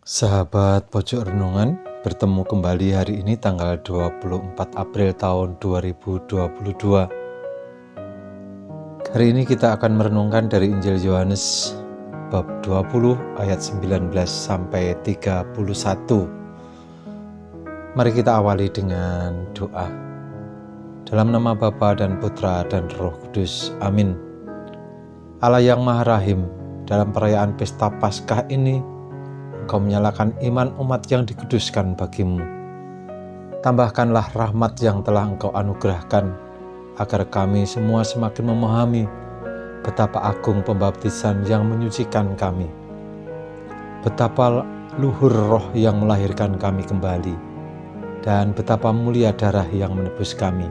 Sahabat Pojok Renungan, bertemu kembali hari ini tanggal 24 April tahun 2022. Hari ini kita akan merenungkan dari Injil Yohanes bab 20 ayat 19 sampai 31. Mari kita awali dengan doa. Dalam nama Bapa dan Putra dan Roh Kudus. Amin. Allah yang Maha Rahim, dalam perayaan pesta Paskah ini Engkau menyalakan iman umat yang dikuduskan bagimu. Tambahkanlah rahmat yang telah Engkau anugerahkan, agar kami semua semakin memahami betapa agung pembaptisan yang menyucikan kami, betapa luhur roh yang melahirkan kami kembali, dan betapa mulia darah yang menebus kami.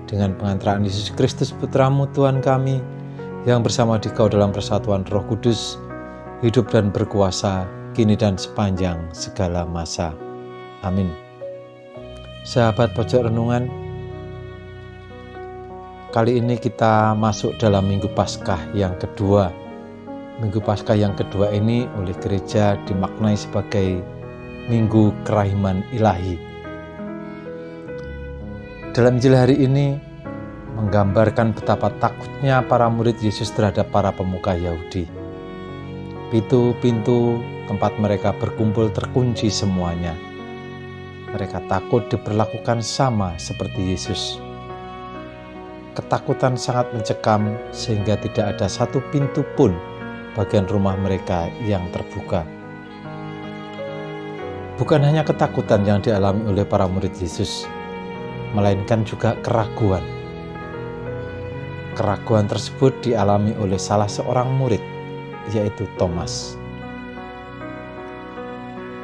Dengan pengantaraan Yesus Kristus Putramu Tuhan kami, yang bersama Dikau dalam persatuan Roh Kudus, hidup dan berkuasa kini dan sepanjang segala masa. Amin. Sahabat Pojok Renungan, kali ini kita masuk dalam Minggu Paskah yang kedua. Minggu Paskah yang kedua ini oleh gereja dimaknai sebagai Minggu Kerahiman Ilahi. Dalam Injil hari ini menggambarkan betapa takutnya para murid Yesus terhadap para pemuka Yahudi. Pintu-pintu tempat mereka berkumpul terkunci semuanya. Mereka takut diperlakukan sama seperti Yesus. Ketakutan sangat mencekam sehingga tidak ada satu pintu pun bagian rumah mereka yang terbuka. Bukan hanya ketakutan yang dialami oleh para murid Yesus, melainkan juga keraguan. Keraguan tersebut dialami oleh salah seorang murid, yaitu Thomas.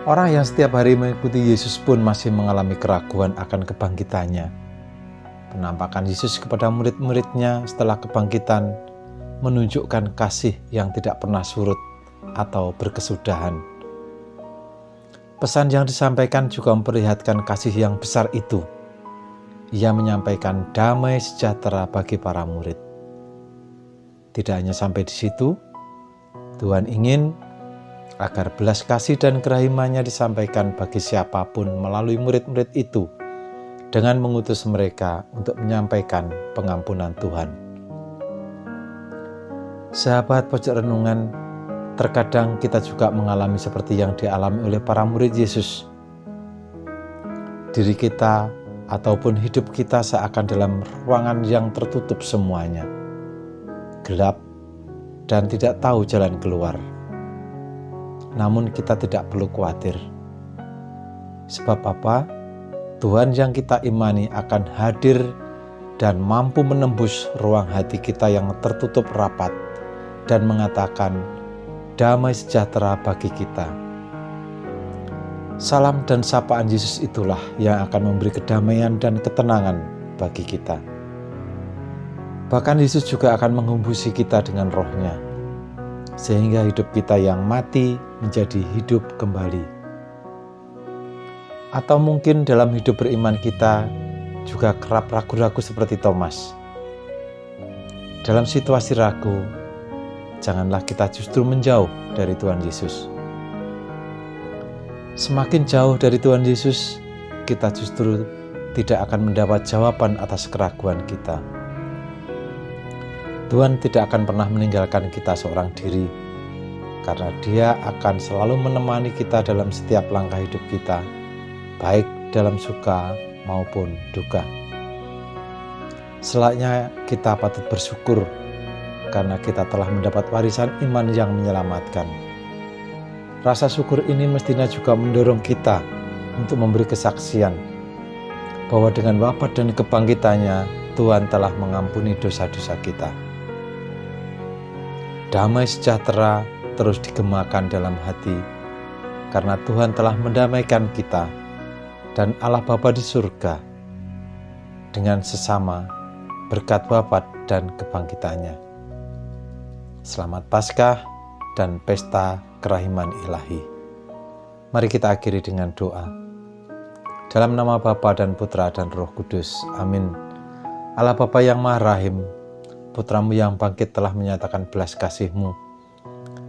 Orang yang setiap hari mengikuti Yesus pun masih mengalami keraguan akan kebangkitannya. Penampakan Yesus kepada murid-muridnya setelah kebangkitan menunjukkan kasih yang tidak pernah surut atau berkesudahan. Pesan yang disampaikan juga memperlihatkan kasih yang besar itu. Ia menyampaikan damai sejahtera bagi para murid. Tidak hanya sampai di situ, Tuhan ingin agar belas kasih dan kerahimannya disampaikan bagi siapapun melalui murid-murid itu dengan mengutus mereka untuk menyampaikan pengampunan Tuhan. Sahabat Pojok Renungan, terkadang kita juga mengalami seperti yang dialami oleh para murid Yesus. Diri kita ataupun hidup kita seakan dalam ruangan yang tertutup semuanya, gelap, dan tidak tahu jalan keluar. Namun kita tidak perlu khawatir. Sebab apa? Tuhan yang kita imani akan hadir dan mampu menembus ruang hati kita yang tertutup rapat dan mengatakan damai sejahtera bagi kita. Salam dan sapaan Yesus itulah yang akan memberi kedamaian dan ketenangan bagi kita. Bahkan Yesus juga akan menghembusi kita dengan roh-Nya, sehingga hidup kita yang mati menjadi hidup kembali. Atau mungkin dalam hidup beriman kita juga kerap ragu-ragu seperti Thomas. Dalam situasi ragu, janganlah kita justru menjauh dari Tuhan Yesus. Semakin jauh dari Tuhan Yesus, kita justru tidak akan mendapat jawaban atas keraguan kita. Tuhan tidak akan pernah meninggalkan kita seorang diri, karena Dia akan selalu menemani kita dalam setiap langkah hidup kita, baik dalam suka maupun duka. Selayaknya kita patut bersyukur karena kita telah mendapat warisan iman yang menyelamatkan. Rasa syukur ini mestinya juga mendorong kita untuk memberi kesaksian bahwa dengan wafat dan kebangkitannya Tuhan telah mengampuni dosa-dosa kita. Damai sejahtera terus digemakan dalam hati, karena Tuhan telah mendamaikan kita dan Allah Bapa di surga dengan sesama berkat wafat dan kebangkitannya. Selamat Paskah dan Pesta Kerahiman Ilahi. Mari kita akhiri dengan doa. Dalam nama Bapa dan Putra dan Roh Kudus. Amin. Allah Bapa yang Maha Rahim, Putramu yang bangkit telah menyatakan belas kasih-Mu.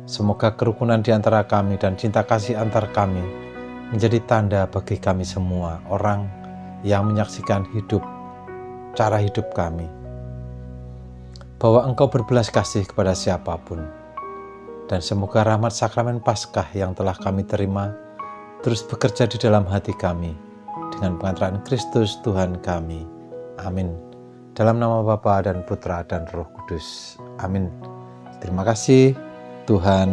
Semoga kerukunan di antara kami dan cinta kasih antar kami menjadi tanda bagi kami semua, orang yang menyaksikan cara hidup kami, bahwa Engkau berbelas kasih kepada siapapun. Dan semoga rahmat sakramen Paskah yang telah kami terima terus bekerja di dalam hati kami dengan pengantaran Kristus Tuhan kami. Amin. Dalam nama Bapa dan Putra dan Roh Kudus. Amin. Terima kasih. Tuhan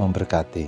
memberkati.